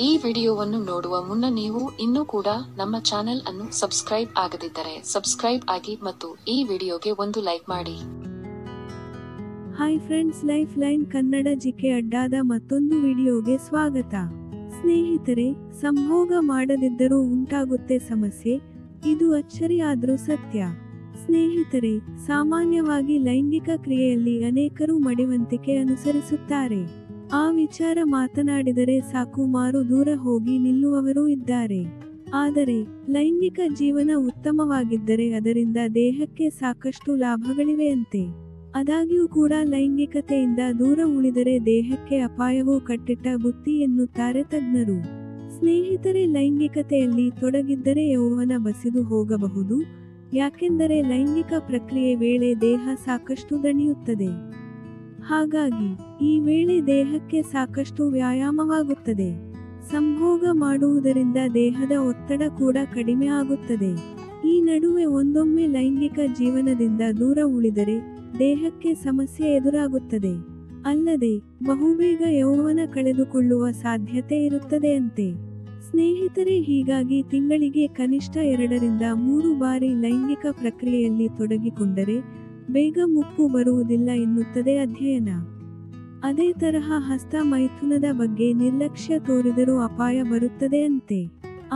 ಈ ವಿಡಿಯೋವನ್ನು ನೋಡುವ ಮುನ್ನ ನೀವು ಇನ್ನೂ ಕೂಡ ನಮ್ಮ ಚಾನೆಲ್ ಅನ್ನು ಸಬ್ಸ್ಕ್ರೈಬ್ ಆಗದಿದ್ದರೆ ಸಬ್ಸ್ಕ್ರೈಬ್ ಆಗಿ ಮತ್ತು ಈ ವಿಡಿಯೋಗೆ ಒಂದು ಲೈಕ್ ಮಾಡಿ. Hi friends, life line Kannada GK ಅಡ್ಡಾದ ಮತ್ತೊಂದು ವಿಡಿಯೋಗೆ ಸ್ವಾಗತ. ಸ್ನೇಹಿತರೆ, ಸಂಭೋಗ ಮಾಡದಿದ್ದರೂ ಉಂಟಾಗುತ್ತೆ ಸಮಸ್ಯೆ, ಇದು ಅಚ್ಚರಿಯಾದ್ರೂ ಸತ್ಯ. ಸ್ನೇಹಿತರೆ, ಸಾಮಾನ್ಯವಾಗಿ ಲೈಂಗಿಕ ಕ್ರಿಯೆಯಲ್ಲಿ ಅನೇಕರು ಮಡಿವಂತಿಕೆ ಅನುಸರಿಸುತ್ತಾರೆ. ಆ ವಿಚಾರ ಮಾತನಾಡಿದರೆ ಸಾಕು ಮಾರು ದೂರ ಹೋಗಿ ನಿಲ್ಲುವವರೂ ಇದ್ದಾರೆ. ಆದರೆ ಲೈಂಗಿಕ ಜೀವನ ಉತ್ತಮವಾಗಿದ್ದರೆ ಅದರಿಂದ ದೇಹಕ್ಕೆ ಸಾಕಷ್ಟು ಲಾಭಗಳಿವೆಯಂತೆ. ಆದಾಗ್ಯೂ ಕೂಡ ಲೈಂಗಿಕತೆಯಿಂದ ದೂರ ಉಳಿದರೆ ದೇಹಕ್ಕೆ ಅಪಾಯವೂ ಕಟ್ಟಿಟ್ಟ ಬುತ್ತಿ ಎನ್ನುತ್ತಾರೆ ತಜ್ಞರು. ಸ್ನೇಹಿತರೆ, ಲೈಂಗಿಕತೆಯಲ್ಲಿ ತೊಡಗಿದ್ದರೆ ಯೌವನ ಬಸಿದು ಹೋಗಬಹುದು. ಯಾಕೆಂದರೆ ಲೈಂಗಿಕ ಪ್ರಕ್ರಿಯೆ ವೇಳೆ ದೇಹ ಸಾಕಷ್ಟು ದಣಿಯುತ್ತದೆ. ಹಾಗಾಗಿ ಈ ವೇಳೆ ದೇಹಕ್ಕೆ ಸಾಕಷ್ಟು ವ್ಯಾಯಾಮವಾಗುತ್ತದೆ. ಸಂಭೋಗ ಮಾಡುವುದರಿಂದ ದೇಹದ ಒತ್ತಡ ಕೂಡ ಕಡಿಮೆ ಆಗುತ್ತದೆ. ಈ ನಡುವೆ ಒಂದೊಮ್ಮೆ ಲೈಂಗಿಕ ಜೀವನದಿಂದ ದೂರ ಉಳಿದರೆ ದೇಹಕ್ಕೆ ಸಮಸ್ಯೆ ಎದುರಾಗುತ್ತದೆ. ಅಲ್ಲದೆ ಬಹುಬೇಗ ಯೌವನ ಕಳೆದುಕೊಳ್ಳುವ ಸಾಧ್ಯತೆ ಇರುತ್ತದೆಯಂತೆ. ಸ್ನೇಹಿತರೆ, ಹೀಗಾಗಿ ತಿಂಗಳಿಗೆ ಕನಿಷ್ಠ 2 ರಿಂದ 3 ಬಾರಿ ಲೈಂಗಿಕ ಪ್ರಕ್ರಿಯೆಯಲ್ಲಿ ತೊಡಗಿಕೊಂಡರೆ ಬೇಗ ಮುಪ್ಪು ಬರುವುದಿಲ್ಲ ಎನ್ನುತ್ತದೆ ಅಧ್ಯಯನ. ಅದೇ ತರಹ ಹಸ್ತ ಮೈಥುನದ ಬಗ್ಗೆ ನಿರ್ಲಕ್ಷ್ಯ ತೋರಿದರೂ ಅಪಾಯ ಬರುತ್ತದೆ ಅಂತೆ.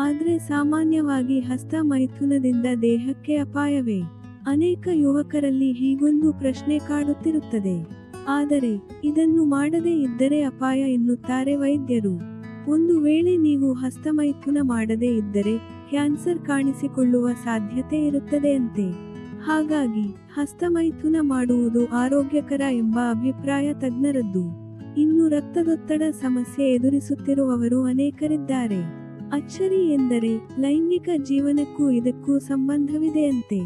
ಆದ್ರೆ ಸಾಮಾನ್ಯವಾಗಿ ಹಸ್ತ ಮೈಥುನದಿಂದ ದೇಹಕ್ಕೆ ಅಪಾಯವೇ? ಅನೇಕ ಯುವಕರಲ್ಲಿ ಹೀಗೊಂದು ಪ್ರಶ್ನೆ ಕಾಡುತ್ತಿರುತ್ತದೆ. ಆದರೆ ಇದನ್ನು ಮಾಡದೇ ಇದ್ದರೆ ಅಪಾಯ ಎನ್ನುತ್ತಾರೆ ವೈದ್ಯರು. ಒಂದು ವೇಳೆ ನೀವು ಹಸ್ತಮೈಥುನ ಮಾಡದೇ ಇದ್ದರೆ ಕ್ಯಾನ್ಸರ್ ಕಾಣಿಸಿಕೊಳ್ಳುವ ಸಾಧ್ಯತೆ ಇರುತ್ತದೆಯಂತೆ. ಹಾಗಾಗಿ ಹಸ್ತಮೈಥುನ ಮಾಡುವುದು ಆರೋಗ್ಯಕರ ಎಂಬ ಅಭಿಪ್ರಾಯ ತಜ್ಞರದ್ದು. ಇನ್ನು ರಕ್ತದೊತ್ತಡ ಸಮಸ್ಯೆ ಎದುರಿಸುತ್ತಿರುವವರು ಅನೇಕರಿದ್ದಾರೆ. ಅಚ್ಚರಿ ಎಂದರೆ ಲೈಂಗಿಕ ಜೀವನಕ್ಕೂ ಇದಕ್ಕೂ ಸಂಬಂಧವಿದೆಯಂತೆ.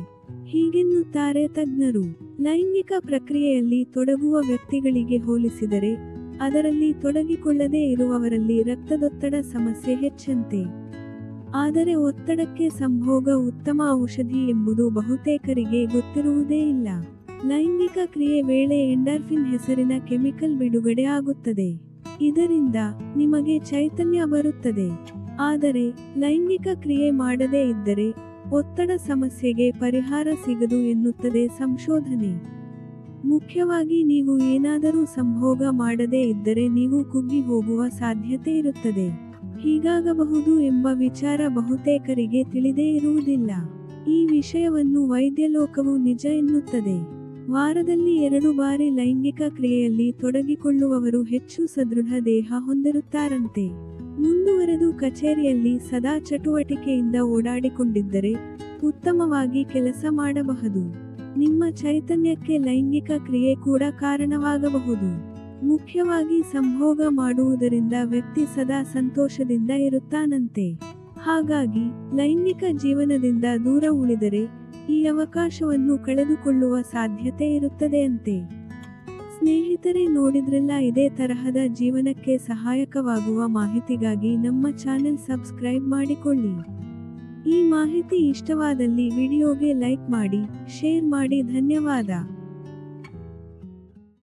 ಹೀಗೆನ್ನುತ್ತಾರೆ ತಜ್ಞರು. ಲೈಂಗಿಕ ಪ್ರಕ್ರಿಯೆಯಲ್ಲಿ ತೊಡಗುವ ವ್ಯಕ್ತಿಗಳಿಗೆ ಹೋಲಿಸಿದರೆ ಅದರಲ್ಲಿ ತೊಡಗಿಕೊಳ್ಳದೇ ಇರುವವರಲ್ಲಿ ರಕ್ತದೊತ್ತಡ ಸಮಸ್ಯೆ ಹೆಚ್ಚಂತೆ. ಆದರೆ ಒತ್ತಡಕ್ಕೆ ಸಂಭೋಗ ಉತ್ತಮ ಔಷಧಿ ಎಂಬುದು ಬಹುತೇಕರಿಗೆ ಗೊತ್ತಿರುವುದೇ ಇಲ್ಲ. ಲೈಂಗಿಕ ಕ್ರಿಯೆ ವೇಳೆ ಎಂಡಾರ್ಫಿನ್ ಹೆಸರಿನ ಕೆಮಿಕಲ್ ಬಿಡುಗಡೆ ಆಗುತ್ತದೆ. ಇದರಿಂದ ನಿಮಗೆ ಚೈತನ್ಯ ಬರುತ್ತದೆ. ಆದರೆ ಲೈಂಗಿಕ ಕ್ರಿಯೆ ಮಾಡದೇ ಇದ್ದರೆ ಒತ್ತಡ ಸಮಸ್ಯೆಗೆ ಪರಿಹಾರ ಸಿಗದು ಎನ್ನುತ್ತದೆ ಸಂಶೋಧನೆ. ಮುಖ್ಯವಾಗಿ ನೀವು ಏನಾದರೂ ಸಂಭೋಗ ಮಾಡದೇ ಇದ್ದರೆ ನೀವು ಕುಗ್ಗಿ ಹೋಗುವ ಸಾಧ್ಯತೆ ಇರುತ್ತದೆ. ಹೀಗಾಗಬಹುದು ಎಂಬ ವಿಚಾರ ಬಹುತೇಕರಿಗೆ ತಿಳಿದೇ ಇರುವುದಿಲ್ಲ. ಈ ವಿಷಯವನ್ನು ವೈದ್ಯಲೋಕವು ನಿಜ ಎನ್ನುತ್ತದೆ. ವಾರದಲ್ಲಿ 2 ಬಾರಿ ಲೈಂಗಿಕ ಕ್ರಿಯೆಯಲ್ಲಿ ತೊಡಗಿಕೊಳ್ಳುವವರು ಹೆಚ್ಚು ಸದೃಢ ದೇಹ ಹೊಂದಿರುತ್ತಾರಂತೆ. ಮುಂದುವರೆದು ಕಚೇರಿಯಲ್ಲಿ ಸದಾ ಚಟುವಟಿಕೆಯಿಂದ ಓಡಾಡಿಕೊಂಡಿದ್ದರೆ ಉತ್ತಮವಾಗಿ ಕೆಲಸ ಮಾಡಬಹುದು. ನಿಮ್ಮ ಚೈತನ್ಯಕ್ಕೆ ಲೈಂಗಿಕ ಕ್ರಿಯೆ ಕೂಡ ಕಾರಣವಾಗಬಹುದು. ಮುಖ್ಯವಾಗಿ ಸಂಭೋಗ ಮಾಡುವುದರಿಂದ ವ್ಯಕ್ತಿ ಸದಾ ಸಂತೋಷದಿಂದ ಇರುತ್ತಾನಂತೆ. ಹಾಗಾಗಿ ಲೈಂಗಿಕ ಜೀವನದಿಂದ ದೂರ ಉಳಿದರೆ ಈ ಅವಕಾಶವನ್ನು ಕಳೆದುಕೊಳ್ಳುವ ಸಾಧ್ಯತೆ ಇರುತ್ತದೆಯಂತೆ. ಸ್ನೇಹಿತರೆ, ನೋಡಿದ್ರಲ್ಲ, ಇದೇ ತರಹದ ಜೀವನಕ್ಕೆ ಸಹಾಯಕವಾಗುವ ಮಾಹಿತಿಗಾಗಿ ನಮ್ಮ ಚಾನೆಲ್ ಸಬ್ಸ್ಕ್ರೈಬ್ ಮಾಡಿಕೊಳ್ಳಿ. ಈ ಮಾಹಿತಿ ಇಷ್ಟವಾದಲ್ಲಿ ವಿಡಿಯೋಗೆ ಲೈಕ್ ಮಾಡಿ, ಶೇರ್ ಮಾಡಿ. ಧನ್ಯವಾದ.